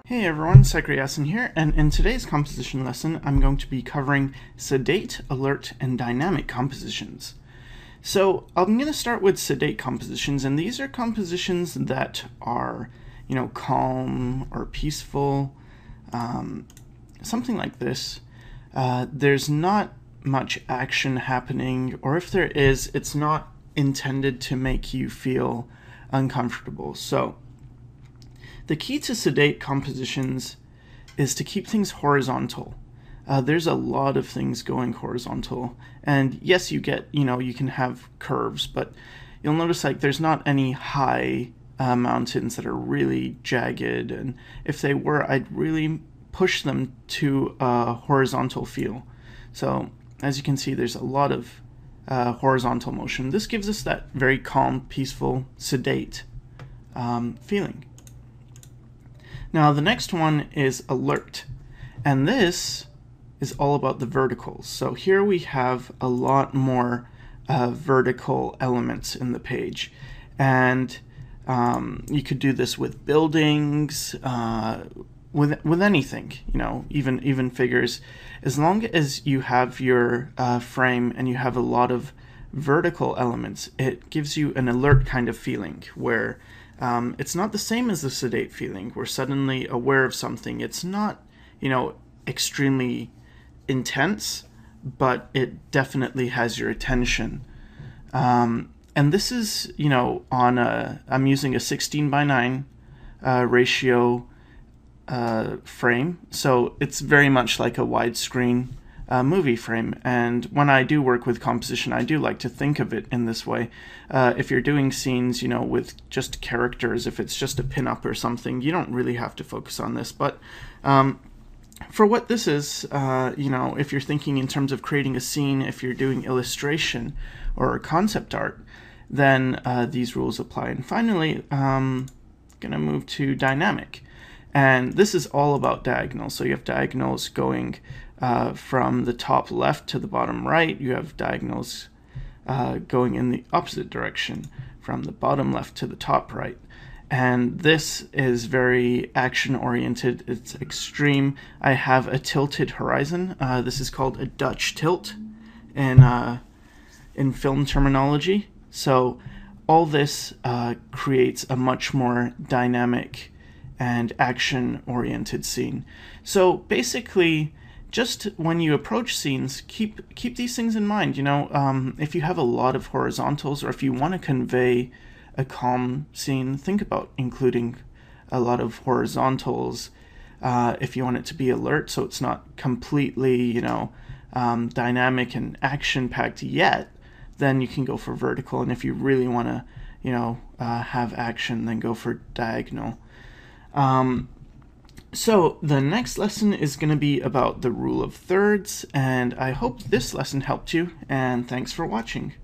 Hey everyone, Sycra here, and in today's composition lesson, I'm going to be covering sedate, alert, and dynamic compositions. So I'm going to start with sedate compositions, and these are compositions that are, calm or peaceful, something like this. There's not much action happening, or if there is, it's not intended to make you feel uncomfortable. So the key to sedate compositions is to keep things horizontal. There's a lot of things going horizontal, and yes, you can have curves, but you'll notice there's not any high mountains that are really jagged, and if they were, I'd really push them to a horizontal feel. So as you can see, there's a lot of horizontal motion. This gives us that very calm, peaceful, sedate feeling. Now the next one is alert, and this is all about the verticals. So here we have a lot more vertical elements in the page, and you could do this with buildings, with anything, even figures. As long as you have your frame and you have a lot of vertical elements, it gives you an alert kind of feeling where it's not the same as the sedate feeling. We're suddenly aware of something. It's not, extremely intense, but it definitely has your attention. And this is, I'm using a 16:9 ratio frame, so it's very much like a widescreen movie frame. And when I do work with composition, I do like to think of it in this way. If you're doing scenes, with just characters, if it's just a pin-up or something, you don't really have to focus on this. But for what this is, if you're thinking in terms of creating a scene, if you're doing illustration or concept art, then these rules apply. And finally, I'm going to move to dynamic. And this is all about diagonals. So you have diagonals going from the top left to the bottom right. You have diagonals going in the opposite direction, from the bottom left to the top right. And this is very action-oriented. It's extreme. I have a tilted horizon. This is called a Dutch tilt in film terminology. So all this creates a much more dynamic and action-oriented scene. So basically, just when you approach scenes, keep these things in mind. If you have a lot of horizontals, or if you want to convey a calm scene, think about including a lot of horizontals. If you want it to be alert, so it's not completely, dynamic and action-packed yet, then you can go for vertical. And if you really want to, have action, then go for diagonal. So the next lesson is going to be about the rule of thirds, and I hope this lesson helped you, and thanks for watching.